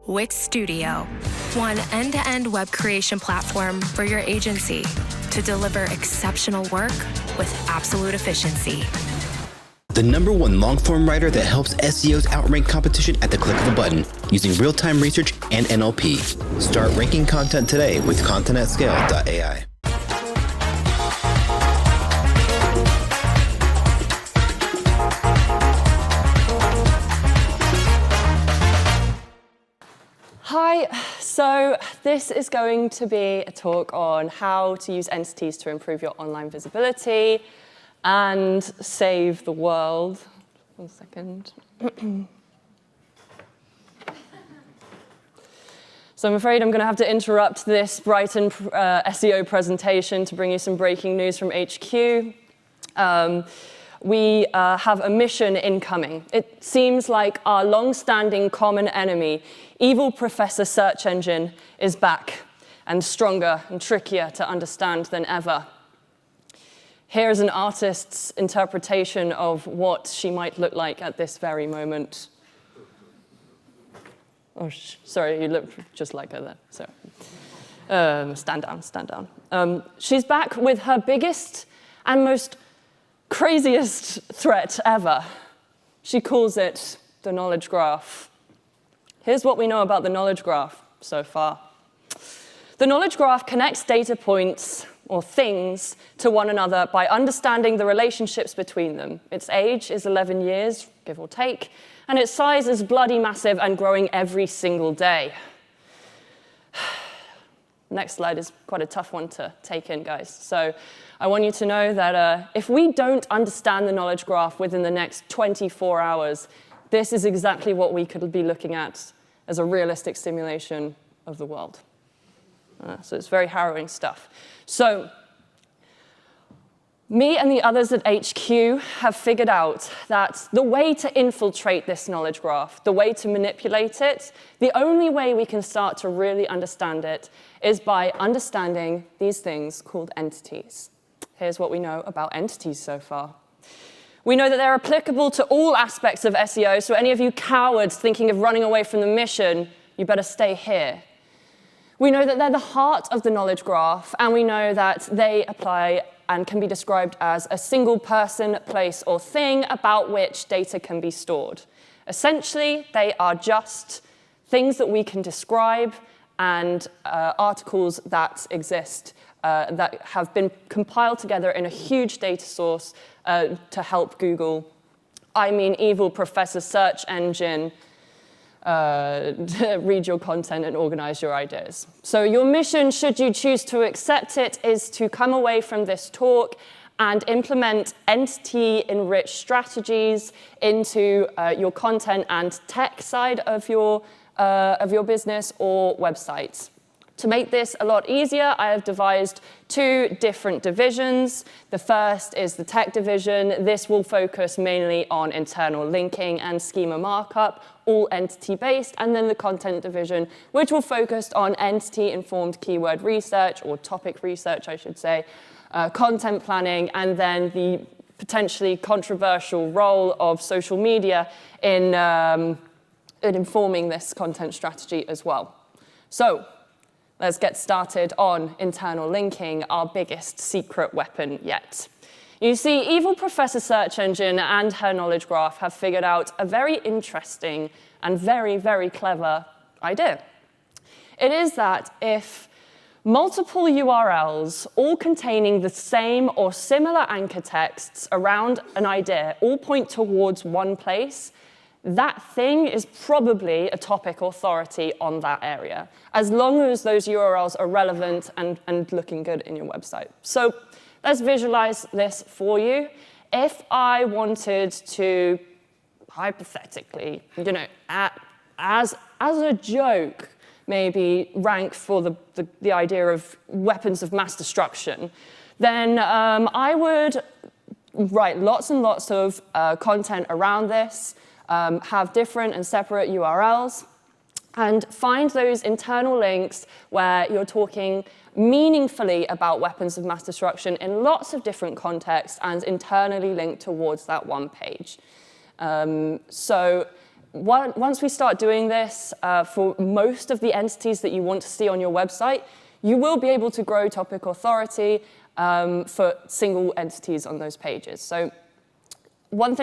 Wix Studio, one end-to-end web creation platform for your agency to deliver exceptional work with absolute efficiency. The #1 long-form writer that helps SEOs outrank competition at the click of a button using real-time research and NLP. Start ranking content today with content@scale.ai. Hi, so this is going to be a talk on how to use entities to improve your online visibility and save the world. 1 second. So I'm afraid I'm going to have to interrupt this Brighton SEO presentation to bring you some breaking news from HQ. We have a mission incoming. It seems like our long-standing common enemy, evil Professor Search Engine, is back and stronger and trickier to understand than ever. Here's an artist's interpretation of what she might look like at this very moment. Oh, sorry, you look just like her there. So, stand down. She's back with her biggest and most craziest threat ever. She calls it the knowledge graph. Here's what we know about the knowledge graph so far. The knowledge graph connects data points or things to one another by understanding the relationships between them. Its age is 11 years, give or take, and its size is bloody massive and growing every single day. Next slide is quite a tough one to take in, guys. So I want you to know that if we don't understand the knowledge graph within the next 24 hours, this is exactly what we could be looking at as a realistic simulation of the world. So it's very harrowing stuff. So me and the others at HQ have figured out that the way to infiltrate this knowledge graph, the way to manipulate it, the only way we can start to really understand it is by understanding these things called entities. Here's what we know about entities so far. We know that they're applicable to all aspects of SEO, so any of you cowards thinking of running away from the mission, you better stay here. We know that they're the heart of the knowledge graph, and we know that they apply and can be described as a single person, place, or thing about which data can be stored. Essentially, they are just things that we can describe and articles that exist that have been compiled together in a huge data source to help Google, evil Professor Search Engine, read your content and organize your ideas. So your mission, should you choose to accept it, is to come away from this talk and implement entity-enriched strategies into your content and tech side of your business or website. To make this a lot easier, I have devised 2 different divisions. The first is the tech division. This will focus mainly on internal linking and schema markup, all entity-based, and then the content division, which will focus on entity-informed keyword research, or topic research, I should say, content planning, and then the potentially controversial role of social media in informing this content strategy as well. So, let's get started on internal linking, our biggest secret weapon yet. You see, evil Professor Search Engine and her knowledge graph have figured out a very interesting and very, very clever idea. It is that if multiple URLs, all containing the same or similar anchor texts around an idea, all point towards one place, that thing is probably a topic authority on that area, as long as those URLs are relevant and looking good in your website. So let's visualize this for you. If I wanted to, hypothetically, as a joke, maybe rank for the idea of weapons of mass destruction, then I would write lots and lots of content around this, have different and separate URLs, and find those internal links where you're talking meaningfully about weapons of mass destruction in lots of different contexts and internally linked towards that one page. So once we start doing this for most of the entities that you want to see on your website, you will be able to grow topic authority for single entities on those pages. So some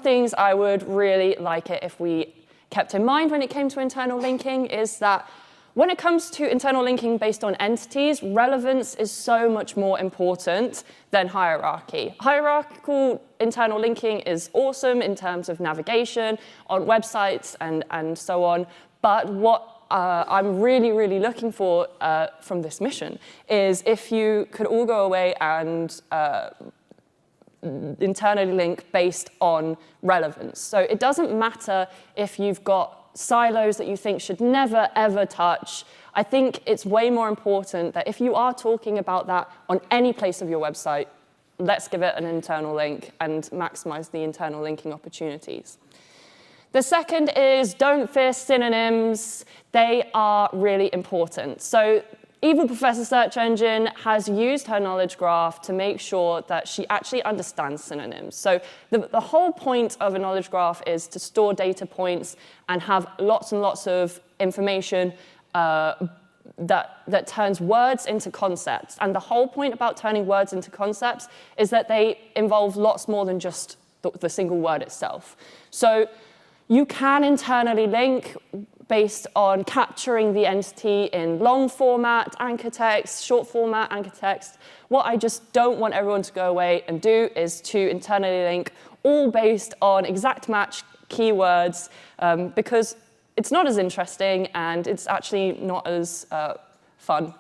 things I would really like it if we kept in mind when it came to internal linking is that when it comes to internal linking based on entities, relevance is so much more important than hierarchy. Hierarchical internal linking is awesome in terms of navigation on websites and so on, but what I'm really, really looking for from this mission is if you could all go away and internally link based on relevance. So it doesn't matter if you've got silos that you think should never, ever touch. I think it's way more important that if you are talking about that on any place of your website, let's give it an internal link and maximize the internal linking opportunities. The second is don't fear synonyms. They are really important. So Evil Professor Search Engine has used her knowledge graph to make sure that she actually understands synonyms. So the whole point of a knowledge graph is to store data points and have lots and lots of information that turns words into concepts. And the whole point about turning words into concepts is that they involve lots more than just the single word itself. So you can internally link based on capturing the entity in long format anchor text, short format anchor text. What I just don't want everyone to go away and do is to internally link all based on exact match keywords because it's not as interesting and it's actually not as fun.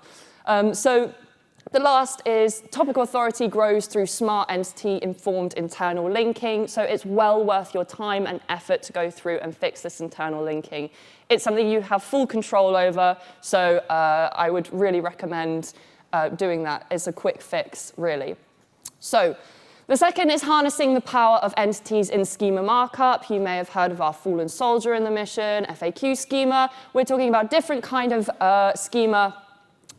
So the last is topic authority grows through smart entity-informed internal linking. So it's well worth your time and effort to go through and fix this internal linking. It's something you have full control over, so I would really recommend doing that. It's a quick fix, really. So the second is harnessing the power of entities in schema markup. You may have heard of our fallen soldier in the mission, FAQ schema. We're talking about different kind of schema.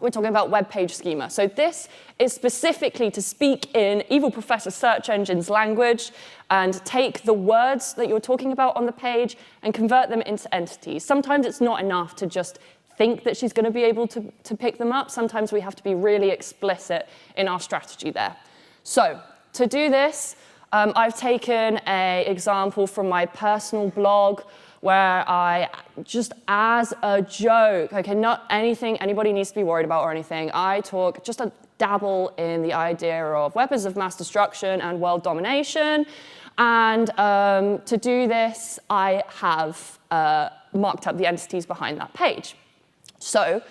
We're talking about web page schema. So this is specifically to speak in Evil Professor Search Engine's language and take the words that you're talking about on the page and convert them into entities. Sometimes it's not enough to just think that she's going to be able to pick them up. Sometimes we have to be really explicit in our strategy there. So to do this, I've taken an example from my personal blog where I, just as a joke, okay, not anything anybody needs to be worried about or anything, I talk just a dabble in the idea of weapons of mass destruction and world domination. And to do this, I have marked up the entities behind that page. So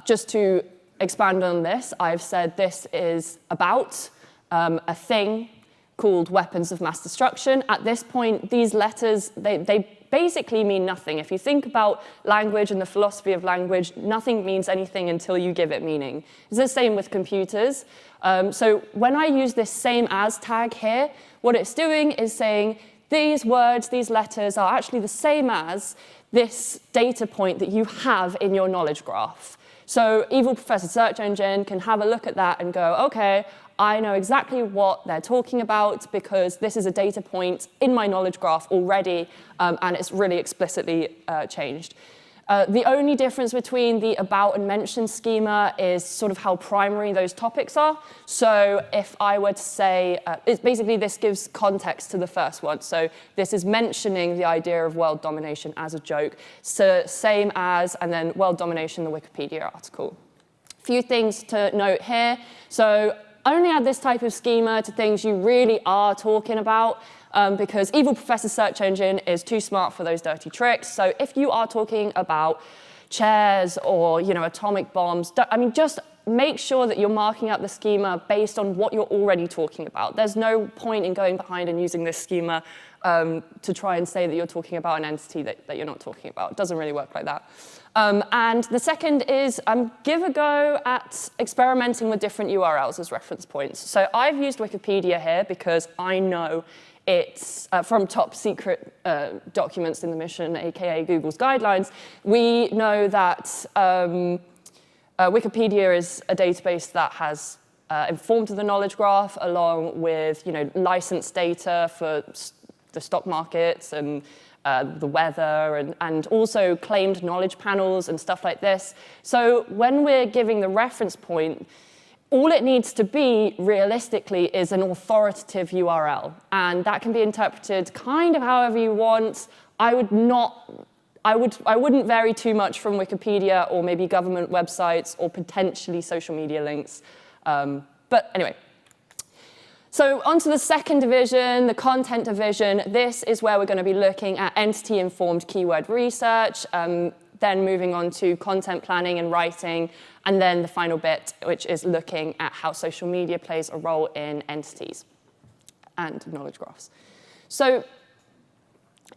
just to expand on this, I've said this is about a thing called weapons of mass destruction. At this point, these letters, they basically mean nothing. If you think about language and the philosophy of language, nothing means anything until you give it meaning. It's the same with computers. So when I use this same as tag here, what it's doing is saying these words, these letters are actually the same as this data point that you have in your knowledge graph. So Evil Professor Search Engine can have a look at that and go, okay, I know exactly what they're talking about because this is a data point in my knowledge graph already, and it's really explicitly changed. The only difference between the about and mention schema is sort of how primary those topics are. So if I were to say, it's basically this gives context to the first one. So this is mentioning the idea of world domination as a joke. So same as, and then world domination, the Wikipedia article. Few things to note here. So only add this type of schema to things you really are talking about because Evil Professor Search Engine is too smart for those dirty tricks. So if you are talking about chairs or atomic bombs, just make sure that you're marking up the schema based on what you're already talking about. There's no point in going behind and using this schema to try and say that you're talking about an entity that you're not talking about. It doesn't really work like that. And the second is give a go at experimenting with different URLs as reference points. So I've used Wikipedia here because I know it's from top secret documents in the mission, aka Google's guidelines. We know that Wikipedia is a database that has informed the knowledge graph along with licensed data for the stock markets and the weather, and also claimed knowledge panels and stuff like this. So when we're giving the reference point, all it needs to be, realistically, is an authoritative URL. And that can be interpreted kind of however you want. I wouldn't vary too much from Wikipedia or maybe government websites or potentially social media links. But anyway. So onto the second division, the content division. This is where we're going to be looking at entity-informed keyword research, then moving on to content planning and writing, and then the final bit, which is looking at how social media plays a role in entities and knowledge graphs. So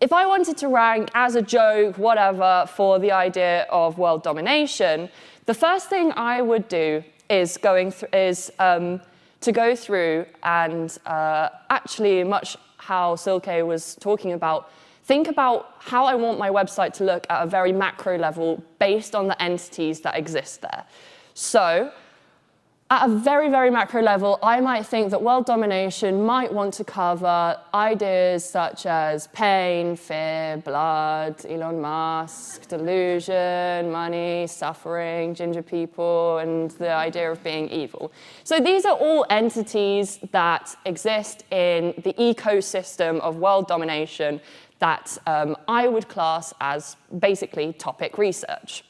if I wanted to rank as a joke, whatever, for the idea of world domination, the first thing I would do is to go through and actually, much how Silke was talking about, think about how I want my website to look at a very macro level based on the entities that exist there. So at a very, very macro level, I might think that world domination might want to cover ideas such as pain, fear, blood, Elon Musk, delusion, money, suffering, ginger people, and the idea of being evil. So these are all entities that exist in the ecosystem of world domination that I would class as basically topic research.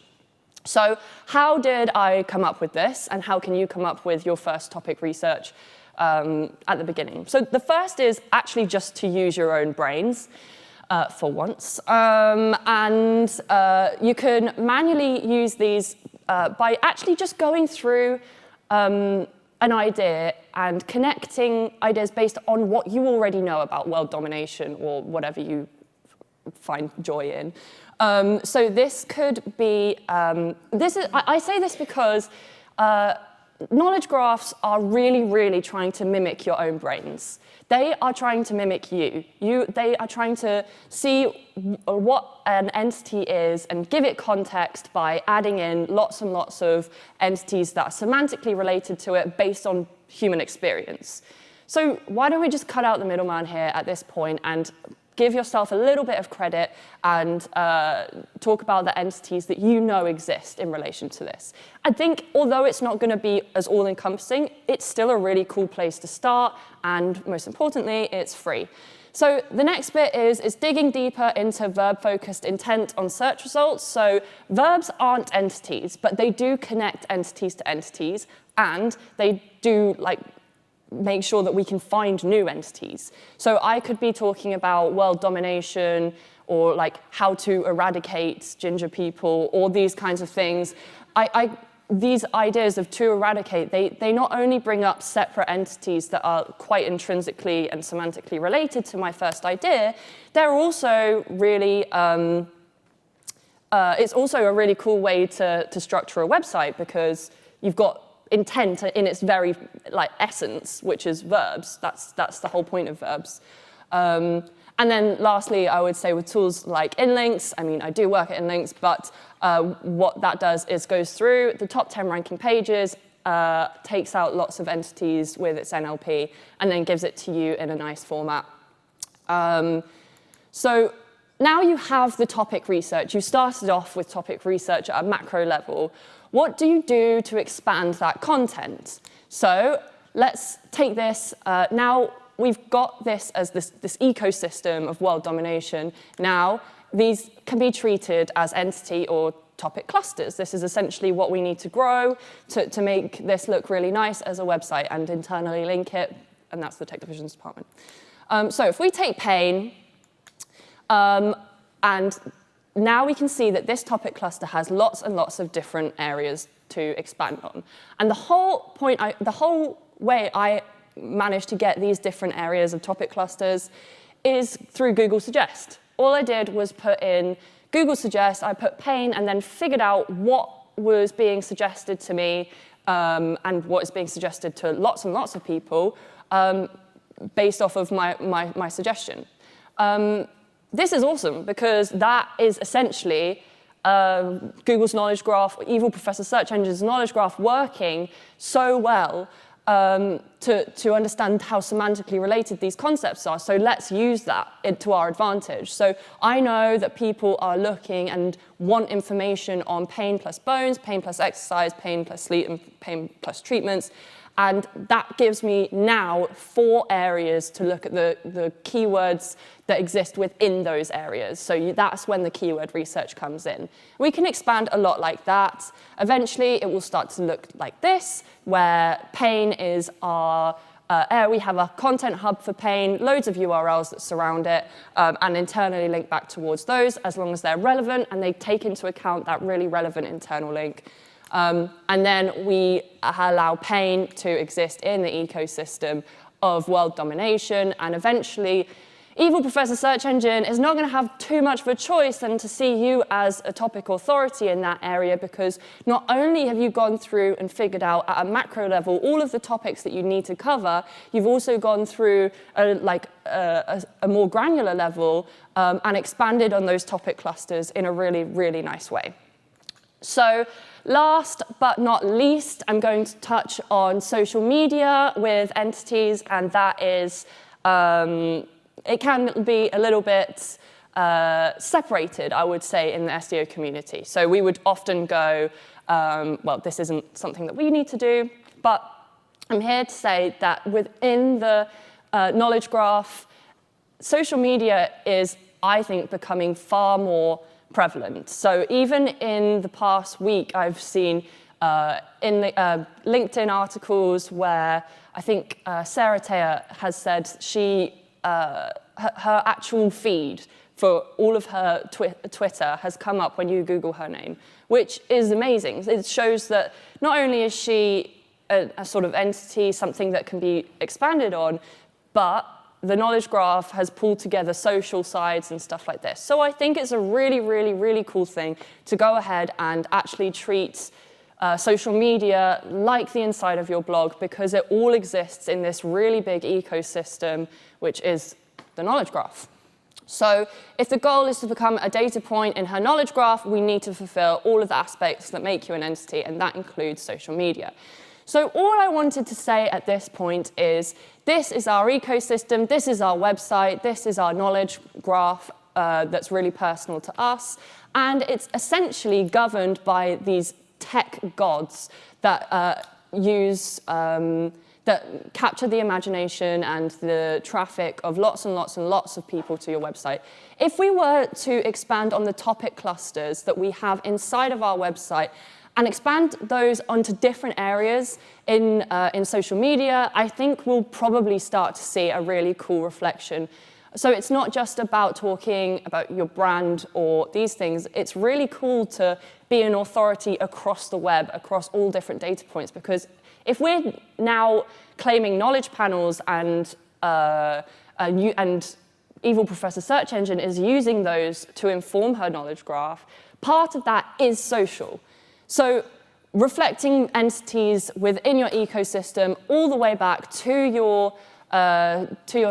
So how did I come up with this, and how can you come up with your first topic research at the beginning? So the first is actually just to use your own brains for once. And you can manually use these by actually just going through an idea and connecting ideas based on what you already know about world domination or whatever you find joy in. So this could be, I say this because knowledge graphs are really, really trying to mimic your own brains. They are trying to mimic you. They are trying to see what an entity is and give it context by adding in lots and lots of entities that are semantically related to it based on human experience. So why don't we just cut out the middleman here at this point and give yourself a little bit of credit and talk about the entities that you know exist in relation to this. I think although it's not going to be as all-encompassing, it's still a really cool place to start, and most importantly, it's free. So the next bit is digging deeper into verb-focused intent on search results. So verbs aren't entities, but they do connect entities to entities, and they do make sure that we can find new entities. So I could be talking about world domination or how to eradicate ginger people or these kinds of things. These ideas of to eradicate, they not only bring up separate entities that are quite intrinsically and semantically related to my first idea, they're also really, it's also a really cool way to structure a website because you've got intent in its very essence, which is verbs. That's the whole point of verbs. And then lastly, I would say with tools like Inlinks, I do work at Inlinks, but what that does is goes through the top 10 ranking pages, takes out lots of entities with its NLP, and then gives it to you in a nice format. So now you have the topic research. You started off with topic research at a macro level. What do you do to expand that content? So let's take this. Now we've got this as this ecosystem of world domination. Now these can be treated as entity or topic clusters. This is essentially what we need to grow to make this look really nice as a website and internally link it, and that's the tech divisions department. So if we take pain, and now we can see that this topic cluster has lots and lots of different areas to expand on. And the whole way I managed to get these different areas of topic clusters is through Google Suggest. All I did was put in Google Suggest, I put pain, and then figured out what was being suggested to me and what is being suggested to lots and lots of people based off of my suggestion. This is awesome because that is essentially Google's knowledge graph, evil Professor Search Engine's knowledge graph working so well to understand how semantically related these concepts are. So let's use that to our advantage. So I know that people are looking and want information on pain plus bones, pain plus exercise, pain plus sleep, and pain plus treatments. And that gives me now 4 areas to look at the keywords that exist within those areas. So that's when the keyword research comes in. We can expand a lot like that. Eventually, it will start to look like this, where pain is our area. We have a content hub for pain, loads of URLs that surround it, and internally link back towards those as long as they're relevant and they take into account that really relevant internal link. And then we allow pain to exist in the ecosystem of world domination, and eventually Evil Professor Search Engine is not going to have too much of a choice than to see you as a topic authority in that area, because not only have you gone through and figured out at a macro level all of the topics that you need to cover, you've also gone through a more granular level and expanded on those topic clusters in a really, really nice way. So last but not least, I'm going to touch on social media with entities, and that is, it can be a little bit separated, I would say, in the SEO community. So we would often go, well, this isn't something that we need to do, but I'm here to say that within the knowledge graph, social media is, I think, becoming far more prevalent. So even in the past week, I've seen in the LinkedIn articles where I think Sarah Taya has said her actual feed for all of her Twitter has come up when you Google her name, which is amazing. It shows that not only is she a sort of entity, something that can be expanded on, but the knowledge graph has pulled together social sides and stuff like this. So I think it's a really, really, really cool thing to go ahead and actually treat social media like the inside of your blog, because it all exists in this really big ecosystem, which is the knowledge graph. So if the goal is to become a data point in her knowledge graph, we need to fulfill all of the aspects that make you an entity, and that includes social media. So all I wanted to say at this point is, this is our ecosystem, this is our website, this is our knowledge graph that's really personal to us, and it's essentially governed by these tech gods that that capture the imagination and the traffic of lots and lots and lots of people to your website. If we were to expand on the topic clusters that we have inside of our website and expand those onto different areas in social media, I think we'll probably start to see a really cool reflection. So it's not just about talking about your brand or these things. It's really cool to be an authority across the web, across all different data points, because if we're now claiming knowledge panels and Evil Professor Search Engine is using those to inform her knowledge graph, part of that is social. So reflecting entities within your ecosystem all the way back to your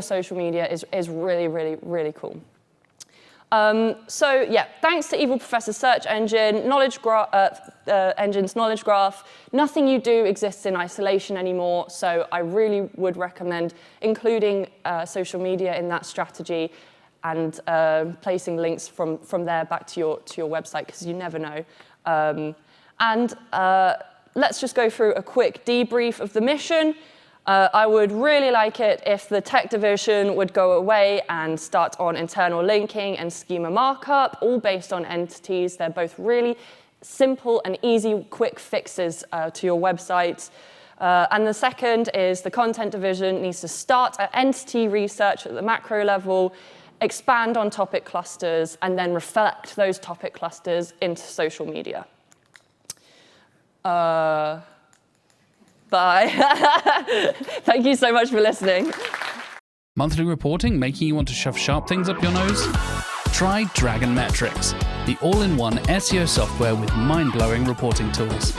social media is really, really, really cool. So yeah, thanks to Evil Professor Search Engine, Engine's knowledge graph, nothing you do exists in isolation anymore, so I really would recommend including social media in that strategy and placing links from there back to your website, because you never know. Let's just go through a quick debrief of the mission. I would really like it if the tech division would go away and start on internal linking and schema markup, all based on entities. They're both really simple and easy, quick fixes to your website. And the second is the content division needs to start at entity research at the macro level, expand on topic clusters, and then reflect those topic clusters into social media. Bye. Thank you so much for listening. Monthly reporting making you want to shove sharp things up your nose? Try Dragon Metrics, the all-in-one SEO software with mind-blowing reporting tools.